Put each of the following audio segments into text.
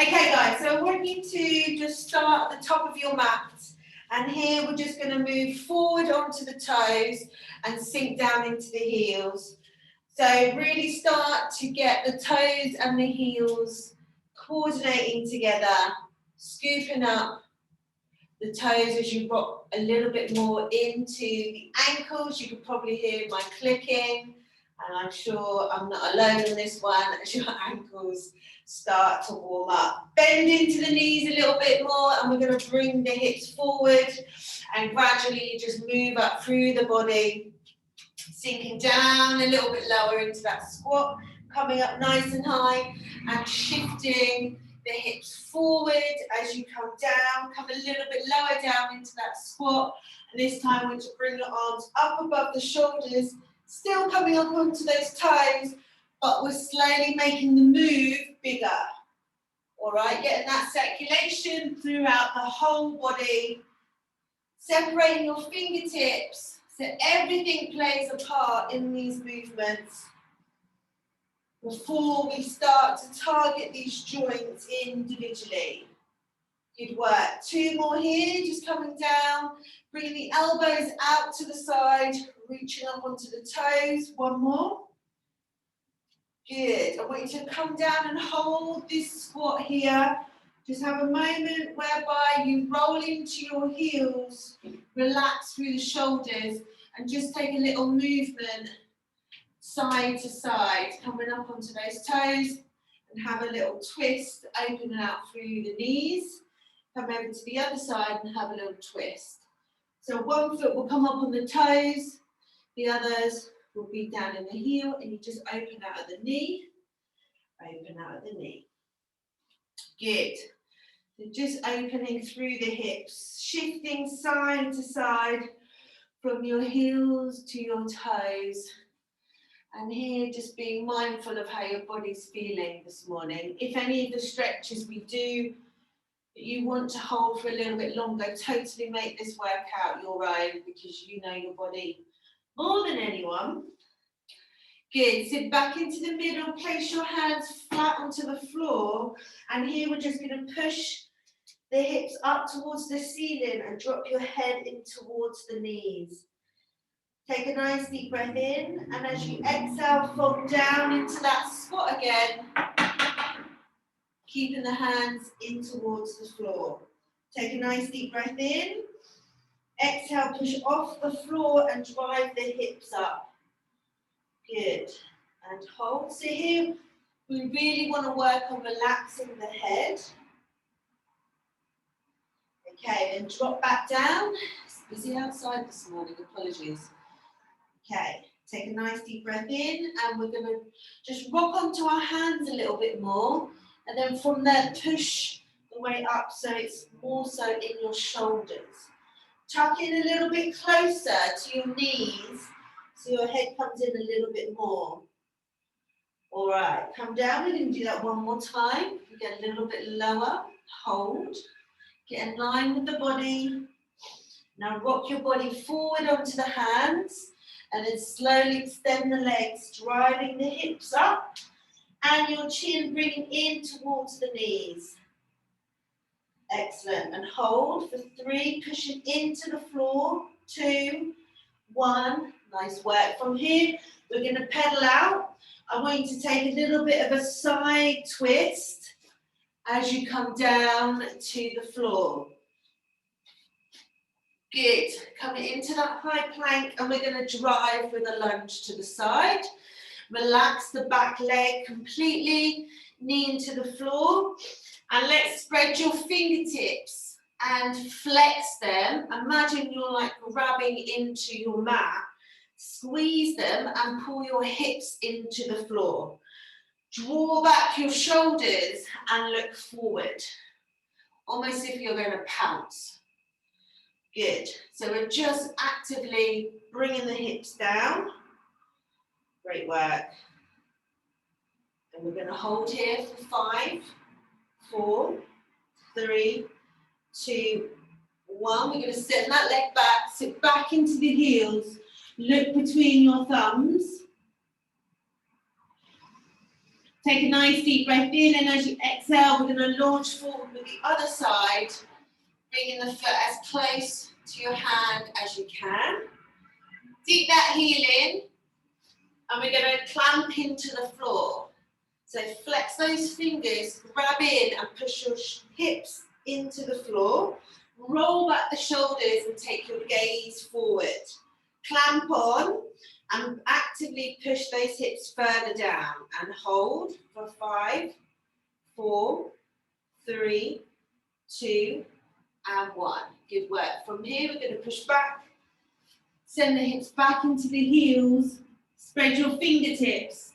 Okay guys, so I want you to just start at the top of your mat, and here we're just going to move forward onto the toes and sink down into the heels. So really start to get the toes and the heels coordinating together, scooping up the toes as you rock a little bit more into the ankles. You could probably hear my clicking, and I'm sure I'm not alone in this one as your ankles start to warm up. Bend into the knees a little bit more, and we're going to bring the hips forward and gradually just move up through the body, sinking down a little bit lower into that squat, coming up nice and high and shifting the hips forward as you come down. Come a little bit lower down into that squat, and this time I want you to bring your arms up above the shoulders, still coming up onto those toes, but we're slowly making the move bigger. All right, getting that circulation throughout the whole body, separating your fingertips so everything plays a part in these movements before we start to target these joints individually. Good work. 2 more here, just coming down, bringing the elbows out to the side, reaching up onto the toes. 1 more. Good. I want you to come down and hold this squat here. Just have a moment whereby you roll into your heels, relax through the shoulders, and just take a little movement side to side, coming up onto those toes, and have a little twist, open out through the knees. Come over to the other side and have a little twist. So 1 foot will come up on the toes, the others will be down in the heel, and you just open out of the knee, open out of the knee. Good. So just opening through the hips, shifting side to side from your heels to your toes. And here, just being mindful of how your body's feeling this morning. If any of the stretches we do that you want to hold for a little bit longer, totally make this workout your own, because you know your body more than anyone. Good. Sit back into the middle, place your hands flat onto the floor, and here we're just going to push the hips up towards the ceiling and drop your head in towards the knees. Take a nice deep breath in, and as you exhale, fold down into that squat again, keeping the hands in towards the floor. Take a nice deep breath in, exhale, push off the floor and drive the hips up. Good, and hold. So here, we really want to work on relaxing the head. Okay, then drop back down. It's busy outside this morning, apologies. Okay, take a nice deep breath in, and we're going to just rock onto our hands a little bit more, and then from there push the way up so it's more so in your shoulders. Tuck in a little bit closer to your knees so your head comes in a little bit more. All right, come down. We're going to do that 1 more time. You get a little bit lower, hold, get in line with the body. Now rock your body forward onto the hands, and then slowly extend the legs, driving the hips up, and your chin bringing in towards the knees. Excellent, and hold for 3, pushing into the floor, 2, 1, nice work. From here, we're going to pedal out. I want you to take a little bit of a side twist as you come down to the floor. Good, coming into that high plank, and we're going to drive with a lunge to the side. Relax the back leg completely, knee into the floor, and let's spread your fingertips and flex them. Imagine you're like grabbing into your mat, squeeze them and pull your hips into the floor. Draw back your shoulders and look forward, almost if you're going to pounce. Good. So we're just actively bringing the hips down. Great work. And we're going to hold here for 5, 4, 3, 2, 1. We're going to sit that leg back, sit back into the heels, look between your thumbs. Take a nice deep breath in, and as you exhale, we're going to launch forward with the other side, bringing the foot as close to your hand as you can. Dig that heel in, and we're going to clamp into the floor. So flex those fingers, grab in and push your hips into the floor. Roll back the shoulders and take your gaze forward. Clamp on and actively push those hips further down and hold for 5, 4, 3, 2, and 1. Good work. From here, we're going to push back, send the hips back into the heels, spread your fingertips,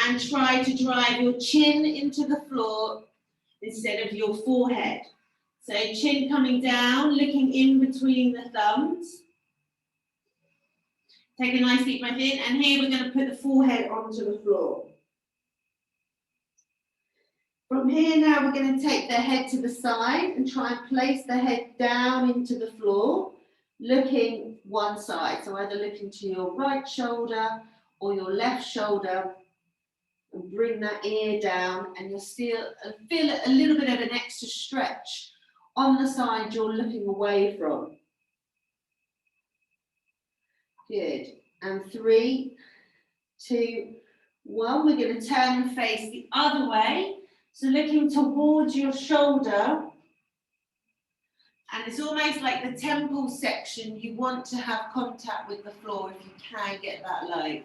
and try to drive your chin into the floor instead of your forehead. So chin coming down, looking in between the thumbs. Take a nice deep breath in, and here we're going to put the forehead onto the floor. From here now, we're going to take the head to the side and try and place the head down into the floor, looking one side. So either looking to your right shoulder or your left shoulder, and bring that ear down, and you'll still feel a little bit of an extra stretch on the side you're looking away from. Good. And 3, 2, 1. We're going to turn and face the other way. So looking towards your shoulder. And it's almost like the temple section. You want to have contact with the floor if you can get that low.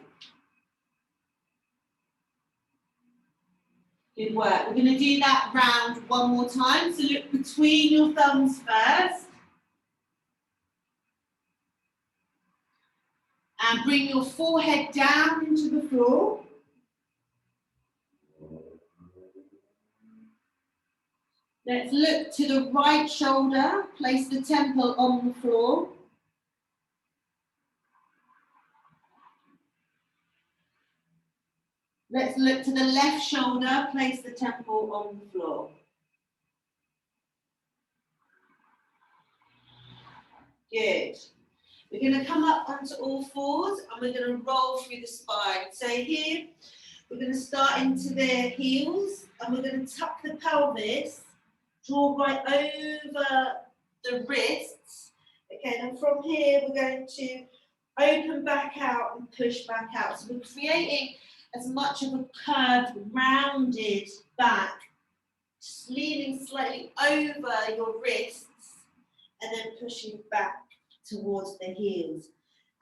Good work. We're going to do that round one more time. So look between your thumbs first. And bring your forehead down into the floor. Let's look to the right shoulder. Place the temple on the floor. Let's look to the left shoulder, place the temple on the floor. Good. We're going to come up onto all fours and we're going to roll through the spine. So here, we're going to start into the heels and we're going to tuck the pelvis, draw right over the wrists. Okay, and from here, we're going to open back out and push back out. So we're creating as much of a curved, rounded back, just leaning slightly over your wrists and then pushing back towards the heels.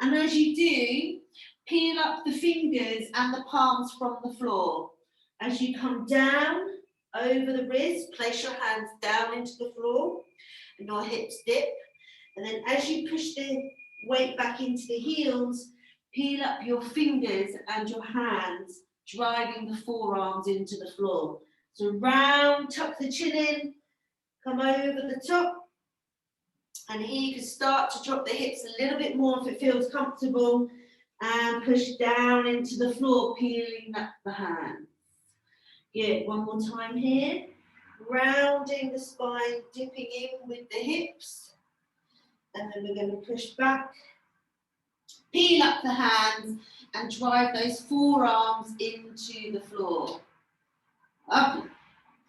And as you do, peel up the fingers and the palms from the floor. As you come down over the wrist, place your hands down into the floor and your hips dip. And then as you push the weight back into the heels, peel up your fingers and your hands, driving the forearms into the floor. So round, tuck the chin in, come over the top. And here you can start to drop the hips a little bit more if it feels comfortable. And push down into the floor, peeling up the hands. Good, one more time here. Rounding the spine, dipping in with the hips. And then we're going to push back. Peel up the hands and drive those forearms into the floor. Up.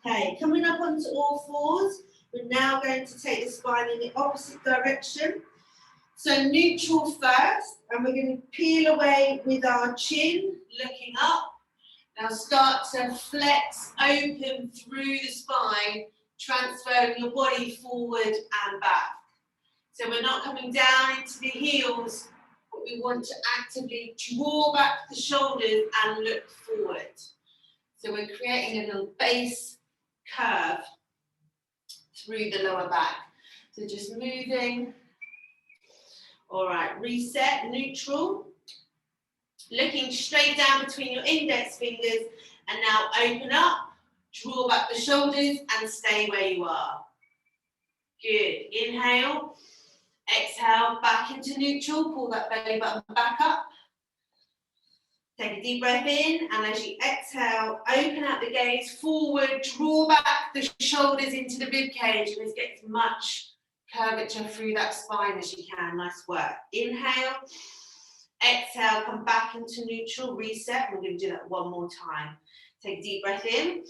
Okay, coming up onto all fours, we're now going to take the spine in the opposite direction. So neutral first, and we're going to peel away with our chin, looking up. Now start to flex open through the spine, transferring your body forward and back. So we're not coming down into the heels, but we want to actively draw back the shoulders and look forward. So we're creating a little base curve through the lower back. So just moving. All right, reset, neutral. Looking straight down between your index fingers and now open up, draw back the shoulders and stay where you are. Good, inhale, exhale, back into neutral, pull that belly button back up. Take a deep breath in, and as you exhale, open up the gaze forward, draw back the shoulders into the rib cage, and let's get as much curvature through that spine as you can. Nice work. Inhale, exhale, come back into neutral, reset. We're going to do that one more time. Take a deep breath in.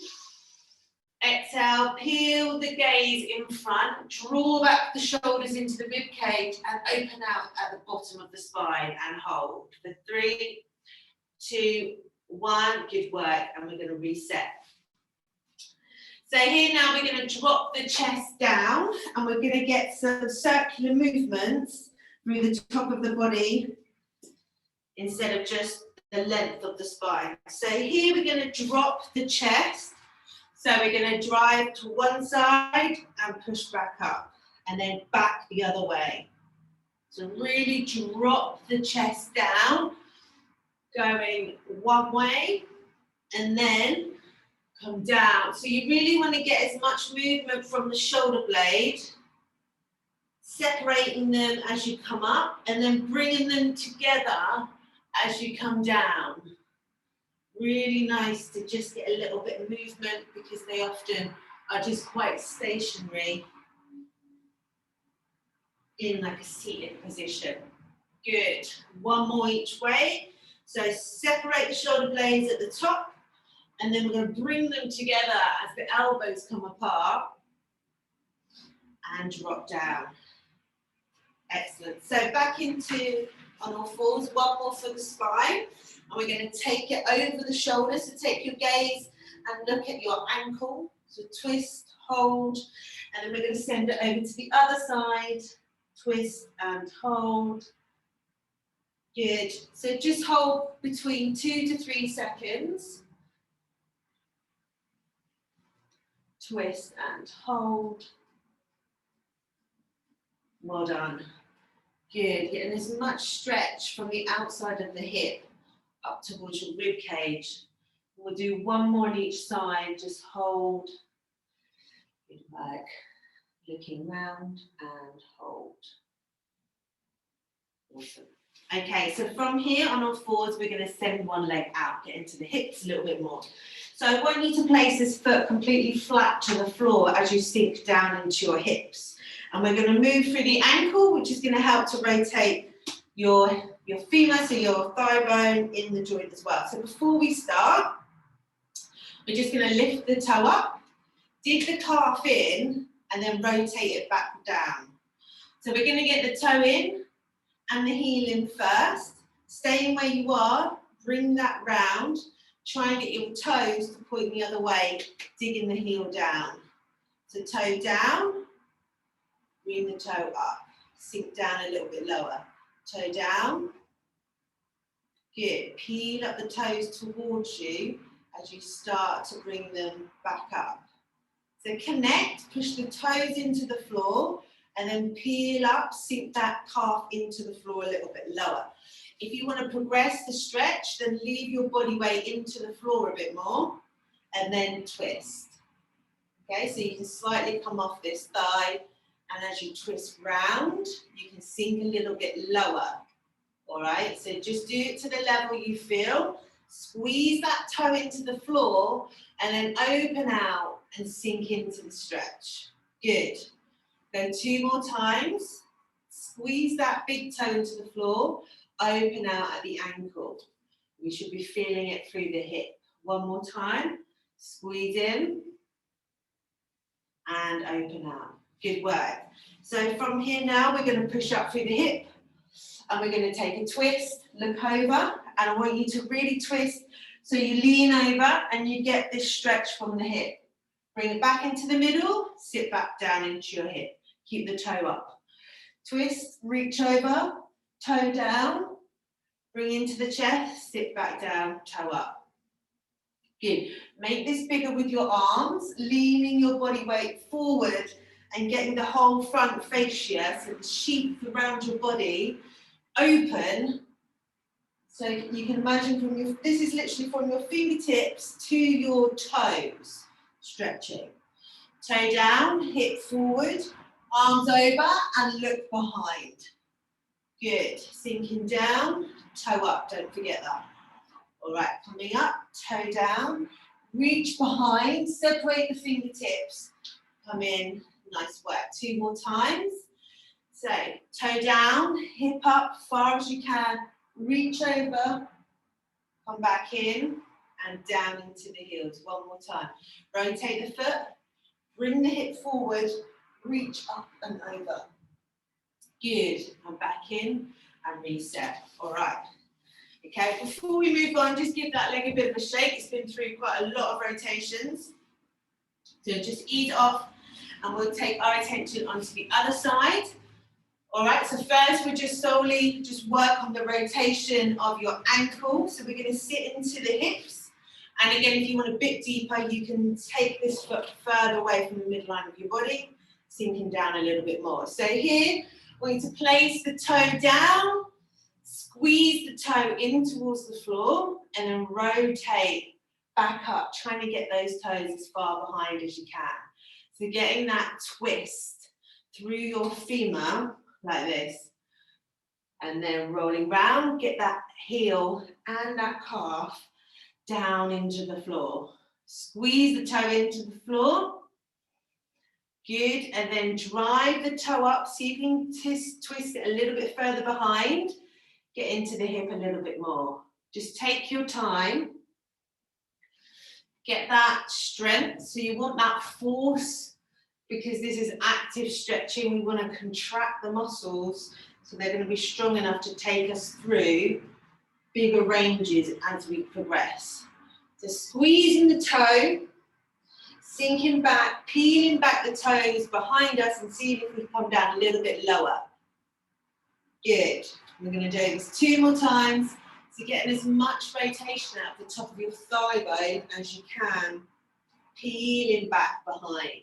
Exhale, peel the gaze in front, draw back the shoulders into the rib cage and open out at the bottom of the spine and hold. For 3, 2, 1, good work, and we're going to reset. So here now we're going to drop the chest down and we're going to get some circular movements through the top of the body instead of just the length of the spine. So here we're going to drop the chest. So we're going to drive to one side and push back up and then back the other way. So really drop the chest down, going one way and then come down. So you really want to get as much movement from the shoulder blade, separating them as you come up and then bringing them together as you come down. Really nice to just get a little bit of movement because they often are just quite stationary in like a seated position. Good. One more each way. So separate the shoulder blades at the top and then we're going to bring them together as the elbows come apart and drop down. Excellent. So back into on all fours, one more for the spine. And we're going to take it over the shoulder. So take your gaze and look at your ankle. So twist, hold, and then we're going to send it over to the other side. Twist and hold. Good. So just hold between 2 to 3 seconds. Twist and hold. Well done. Good. Getting as much stretch from the outside of the hip up towards your rib cage. We'll do one more on each side. Just hold. Good work. Looking round and hold. Awesome. Okay, so from here on all fours, we're going to send one leg out, get into the hips a little bit more. So I want you to place this foot completely flat to the floor as you sink down into your hips. And we're going to move through the ankle, which is going to help to rotate your femur, so your thigh bone in the joint as well. So before we start, we're just going to lift the toe up, dig the calf in, and then rotate it back down. So we're going to get the toe in and the heel in first. Staying where you are, bring that round. Try and get your toes to point the other way, digging the heel down. So toe down, bring the toe up, sink down a little bit lower. Toe down. Good. Peel up the toes towards you as you start to bring them back up. So connect, push the toes into the floor, and then peel up, sink that calf into the floor a little bit lower. If you want to progress the stretch, then leave your body weight into the floor a bit more, and then twist. Okay, so you can slightly come off this thigh, and as you twist round, you can sink a little bit lower. All right, so just do it to the level you feel. Squeeze that toe into the floor and then open out and sink into the stretch. Good. Go 2 more times. Squeeze that big toe into the floor. Open out at the ankle. We should be feeling it through the hip. One more time. Squeeze in and open out. Good work. So from here now, we're going to push up through the hip. And we're going to take a twist, look over, and I want you to really twist so you lean over and you get this stretch from the hip. Bring it back into the middle, sit back down into your hip. Keep the toe up. Twist, reach over, toe down, bring into the chest, sit back down, toe up. Good. Make this bigger with your arms, leaning your body weight forward and getting the whole front fascia, so the sheath around your body, open, so you can imagine from your, this is literally from your fingertips to your toes, stretching. Toe down, hip forward, arms over and look behind. Good, sinking down, toe up, don't forget that. All right, coming up, toe down, reach behind, separate the fingertips, come in, nice work. 2 more times. So, toe down, hip up, far as you can, reach over, come back in, and down into the heels. One more time. Rotate the foot, bring the hip forward, reach up and over. Good, and back in and reset. All right. Okay, before we move on, just give that leg a bit of a shake. It's been through quite a lot of rotations. So just ease off and we'll take our attention onto the other side. All right, so first we're just solely work on the rotation of your ankle. So we're going to sit into the hips. And again, if you want a bit deeper, you can take this foot further away from the midline of your body, sinking down a little bit more. So here, we're going to place the toe down, squeeze the toe in towards the floor, and then rotate back up, trying to get those toes as far behind as you can. So getting that twist through your femur, like this, and then rolling round, get that heel and that calf down into the floor. Squeeze the toe into the floor. Good, and then drive the toe up, see if you can twist it a little bit further behind. Get into the hip a little bit more. Just take your time. Get that strength, so you want that force, because this is active stretching. We want to contract the muscles so they're going to be strong enough to take us through bigger ranges as we progress. So squeezing the toe, sinking back, peeling back the toes behind us and seeing if we come down a little bit lower. Good. We're going to do this 2 more times. So getting as much rotation out the top of your thigh bone as you can, peeling back behind.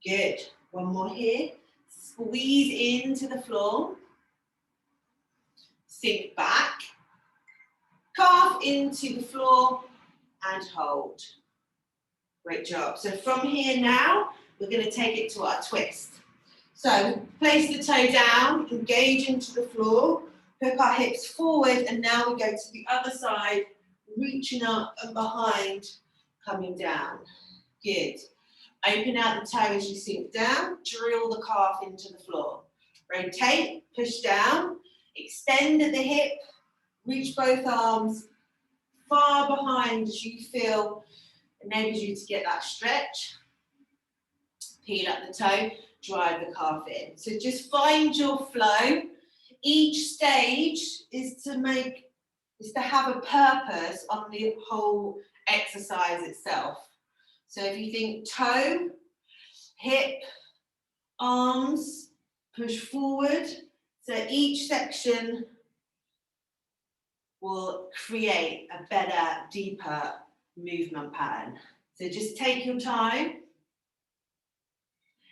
Good. One more here. Squeeze into the floor. Sink back. Calf into the floor and hold. Great job. So from here now, we're going to take it to our twist. So place the toe down, engage into the floor, hook our hips forward, and now we go to the other side, reaching up and behind, coming down. Good. Open out the toe as you sink down, drill the calf into the floor. Rotate, push down, extend at the hip, reach both arms far behind as you feel enables you to get that stretch. Peel up the toe, drive the calf in. So just find your flow. Each stage is to have a purpose on the whole exercise itself. So if you think toe, hip, arms, push forward. So each section will create a better, deeper movement pattern. So just take your time.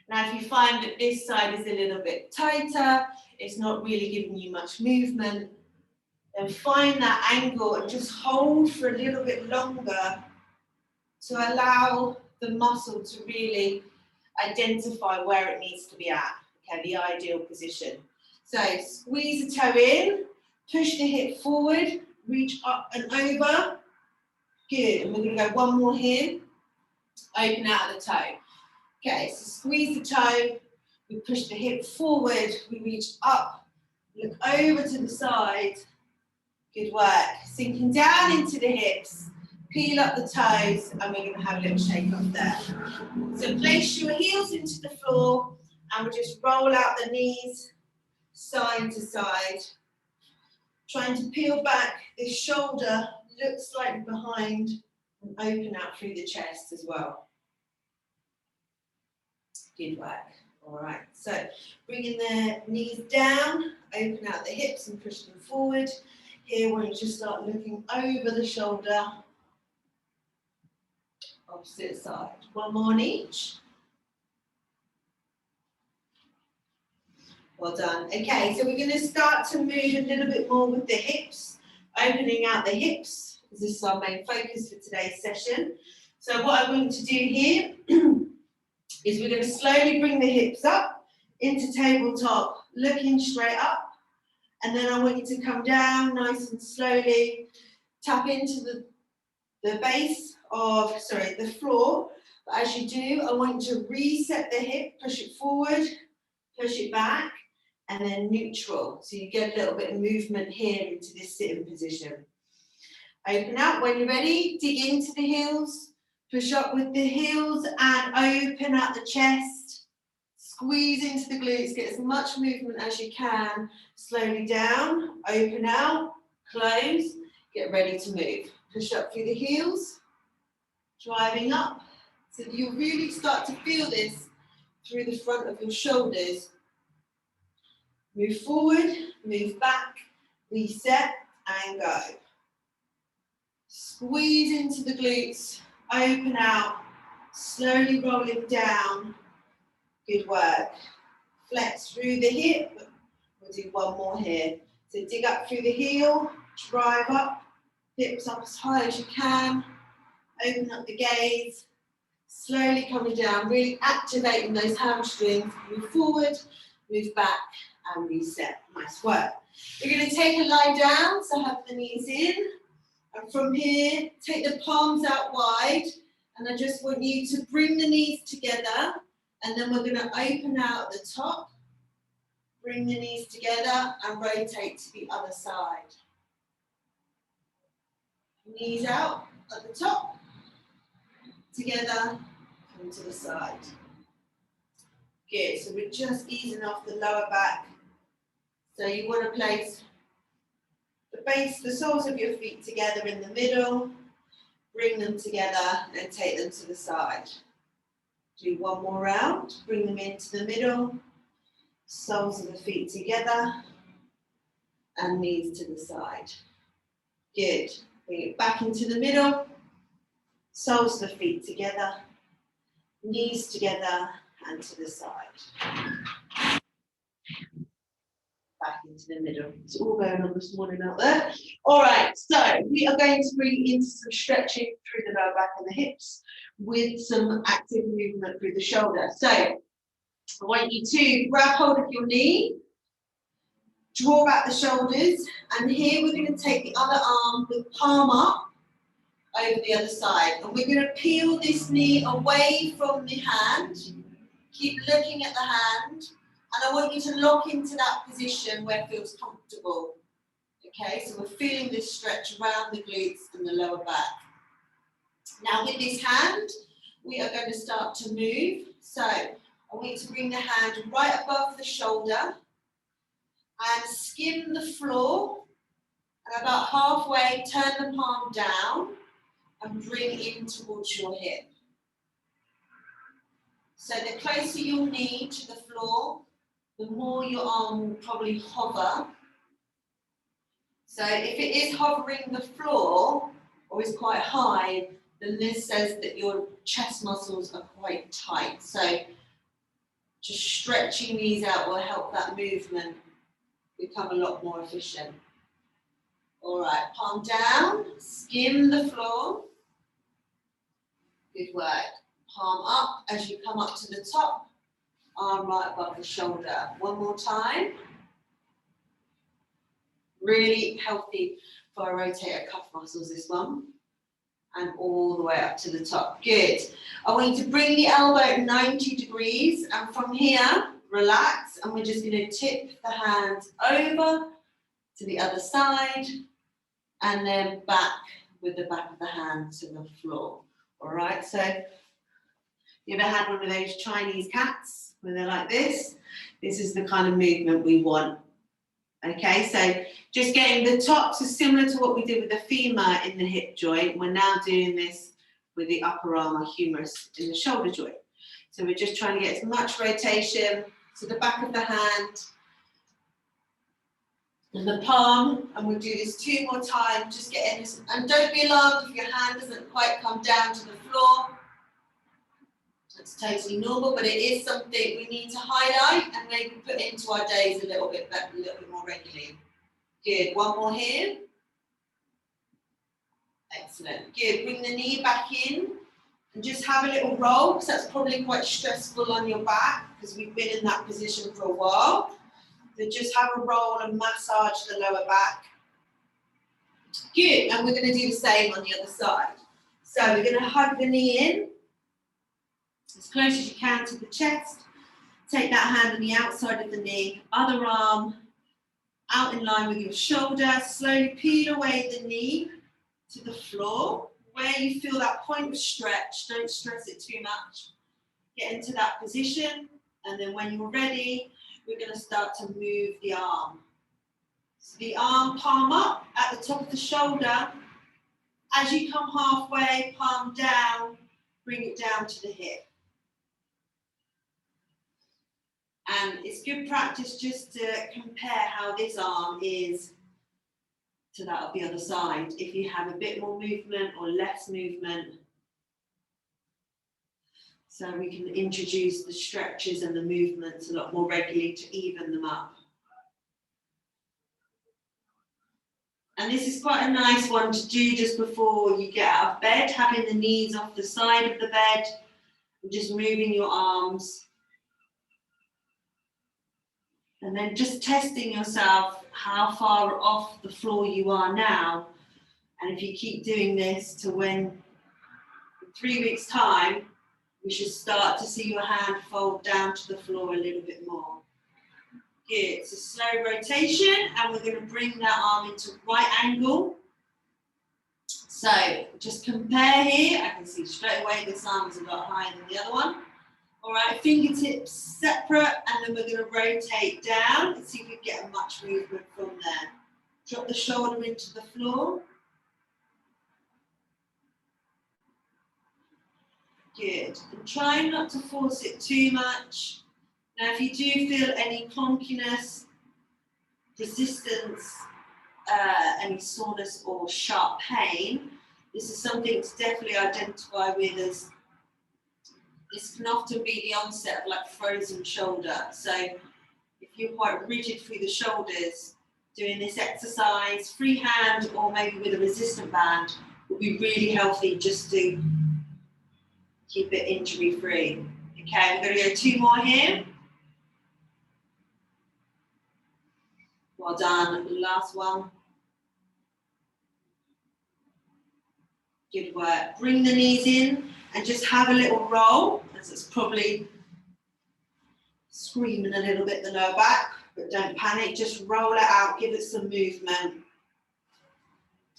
Now, if you find that this side is a little bit tighter, it's not really giving you much movement, then find that angle and just hold for a little bit longer to allow the muscle to really identify where it needs to be at, okay, the ideal position. So squeeze the toe in, push the hip forward, reach up and over. Good, and we're going to go one more here. Open out of the toe. Okay, so squeeze the toe, we push the hip forward, we reach up, look over to the side. Good work. Sinking down into the hips, peel up the toes, and we're going to have a little shake off there. So place your heels into the floor, and we'll just roll out the knees side to side. Trying to peel back this shoulder, look slightly behind, and open out through the chest as well. Good work. All right, so bringing the knees down, open out the hips and push them forward. Here we're going to just start looking over the shoulder. Opposite side. One more on each. Well done. Okay, so we're going to start to move a little bit more with the hips, opening out the hips. This is our main focus for today's session. So what I'm going to do here is we're going to slowly bring the hips up into tabletop, looking straight up, and then I want you to come down nice and slowly, tap into the base of, the floor. But as you do, I want you to reset the hip, push it forward, push it back, and then neutral. So you get a little bit of movement here into this sitting position. Open out. When you're ready, dig into the heels. Push up with the heels and open out the chest. Squeeze into the glutes. Get as much movement as you can. Slowly down. Open out. Close. Get ready to move. Push up through the heels. Driving up. So you'll really start to feel this through the front of your shoulders. Move forward. Move back. Reset and go. Squeeze into the glutes, open out, slowly rolling down. Good work. Flex through the hip. We'll do one more here. So dig up through the heel, drive up, hips up as high as you can. Open up the gaze, slowly coming down, really activating those hamstrings. Move forward, move back and reset. Nice work. We're going to take a lie down, so have the knees in. And from here, take the palms out wide, and I just want you to bring the knees together, and then we're going to open out at the top, bring the knees together, and rotate to the other side. Knees out at the top, together, come to the side. Good, so we're just easing off the lower back. So you want to place the base, the soles of your feet together in the middle, bring them together and take them to the side. Do one more round, bring them into the middle, soles of the feet together and knees to the side. Good, bring it back into the middle, soles of the feet together, knees together and to the side. Back into the middle. It's all going on this morning out there. All right, so we are going to bring into some stretching through the lower back and the hips with some active movement through the shoulder. So I want you to grab hold of your knee, draw back the shoulders, and here we're going to take the other arm with palm up over the other side. And we're going to peel this knee away from the hand. Keep looking at the hand. And I want you to lock into that position where it feels comfortable. Okay, so we're feeling this stretch around the glutes and the lower back. Now with this hand, we are going to start to move. So I want you to bring the hand right above the shoulder and skim the floor. And about halfway, turn the palm down and bring in towards your hip. So the closer your knee to the floor, the more your arm will probably hover. So if it is hovering the floor or is quite high, then this says that your chest muscles are quite tight. So just stretching these out will help that movement become a lot more efficient. All right, palm down, skim the floor. Good work. Palm up as you come up to the top. Arm right above the shoulder. One more time. Really healthy for our rotator cuff muscles, this one. And all the way up to the top. Good. I want you to bring the elbow at 90 degrees. And from here, relax. And we're just going to tip the hands over to the other side. And then back with the back of the hand to the floor. All right. So you ever had one of those Chinese cats? When they're like this, this is the kind of movement we want. Okay, so just getting the tops is similar to what we did with the femur in the hip joint. We're now doing this with the upper arm or humerus in the shoulder joint. So we're just trying to get as much rotation to the back of the hand and the palm, and we'll do this 2 more times. Just getting this, and don't be alarmed if your hand doesn't quite come down to the floor. It's totally normal, but it is something we need to highlight and maybe put into our days a little bit better, a little bit more regularly. Good. One more here. Excellent. Good. Bring the knee back in and just have a little roll, because that's probably quite stressful on your back because we've been in that position for a while. So just have a roll and massage the lower back. Good. And we're going to do the same on the other side. So we're going to hug the knee in as close as you can to the chest. Take that hand on the outside of the knee, other arm out in line with your shoulder. Slowly peel away the knee to the floor. Where you feel that point of stretch, don't stress it too much. Get into that position, and then when you're ready, we're going to start to move the arm. So the arm, palm up at the top of the shoulder. As you come halfway, palm down, bring it down to the hip. And it's good practice just to compare how this arm is to that of the other side. If you have a bit more movement or less movement, so we can introduce the stretches and the movements a lot more regularly to even them up. And this is quite a nice one to do just before you get out of bed, having the knees off the side of the bed and just moving your arms. And then just testing yourself how far off the floor you are now. And if you keep doing this to when, in 3 weeks' time, we should start to see your hand fold down to the floor a little bit more. Good, it's a slow rotation, and we're going to bring that arm into right angle. So just compare here. I can see straight away this arm is a lot higher than the other one. All right, fingertips separate, and then we're going to rotate down and see if we get much movement from there. Drop the shoulder into the floor. Good, and try not to force it too much. Now, if you do feel any clunkiness, resistance, any soreness or sharp pain, this is something to definitely identify with, as this can often be the onset of like frozen shoulder. So if you're quite rigid through the shoulders, doing this exercise, freehand or maybe with a resistant band, will be really healthy just to keep it injury free. Okay, we're going to go 2 more here. Well done, last one. Good work. Bring the knees in and just have a little roll, as it's probably screaming a little bit the lower back, but don't panic, just roll it out, give it some movement.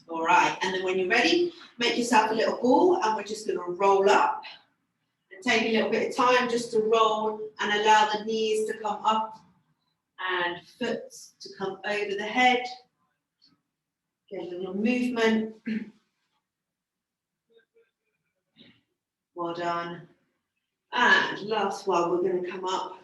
All right, and then when you're ready, make yourself a little ball, and we're just going to roll up. And take a little bit of time just to roll and allow the knees to come up and foot to come over the head. Get a little movement. Well done. And last one, we're going to come up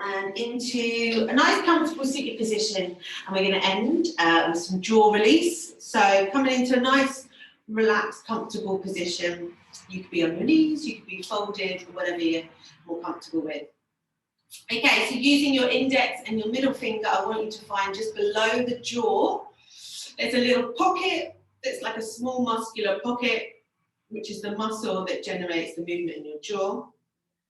and into a nice comfortable seated position, and we're going to end with some jaw release. So coming into a nice relaxed comfortable position. You could be on your knees, you could be folded, or whatever you're more comfortable with. Okay, so using your index and your middle finger, I want you to find just below the jaw, there's a little pocket that's like a small muscular pocket, which is the muscle that generates the movement in your jaw.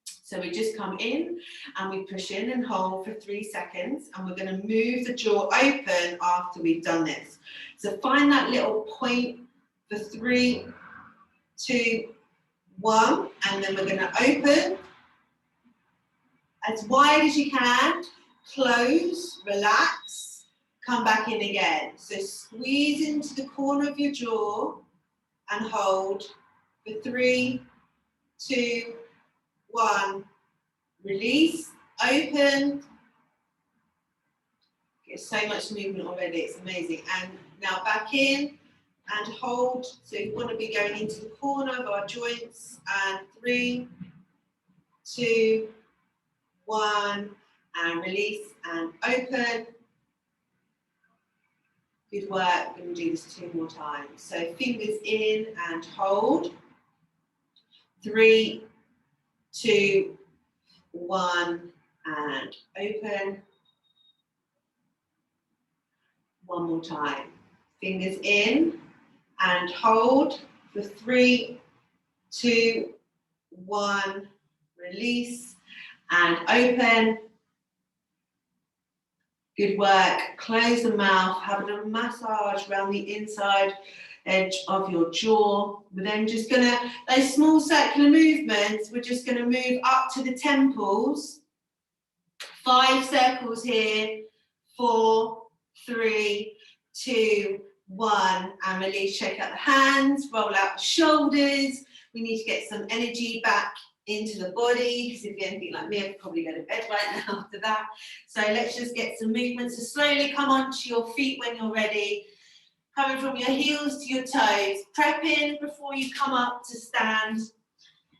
So we just come in and we push in and hold for 3 seconds, and we're going to move the jaw open after we've done this. So find that little point for 3, 2, 1, and then we're going to open as wide as you can, close, relax, come back in again. So squeeze into the corner of your jaw and hold for 3, 2, 1, release, open. Get so much movement already, it's amazing. And now back in and hold. So you want to be going into the corner of our joints, and 3, 2, 1, and release and open. Good work. We're going to do this 2 more times. So fingers in and hold. 3, 2, 1, and open. 1 more time. Fingers in and hold for 3, 2, 1, release and open. Good work. Close the mouth, have a little massage around the inside edge of your jaw. We're then just gonna, those small circular movements, we're just gonna move up to the temples. 5 circles here, 4, 3, 2, 1, and release. Shake out the hands, roll out the shoulders. We need to get some energy back into the body, because if you're anything like me, I'd probably go to bed right now after that. So let's just get some movement. So slowly come onto your feet when you're ready, coming from your heels to your toes, prepping before you come up to stand,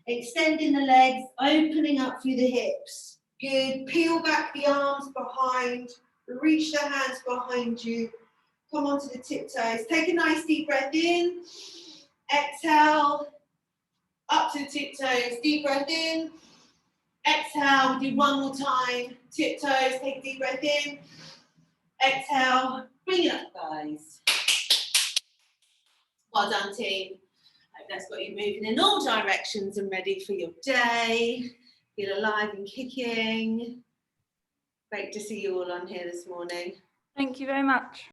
extending the legs, opening up through the hips. Good. Peel back the arms behind, reach the hands behind you, come onto the tiptoes. Take a nice deep breath in, exhale, up to the tiptoes, deep breath in, exhale. We do one more time, tiptoes, take a deep breath in, exhale, bring it up, guys. Well done, team. Hope that's got you moving in all directions and ready for your day. Feel alive and kicking. Great to see you all on here this morning. Thank you very much.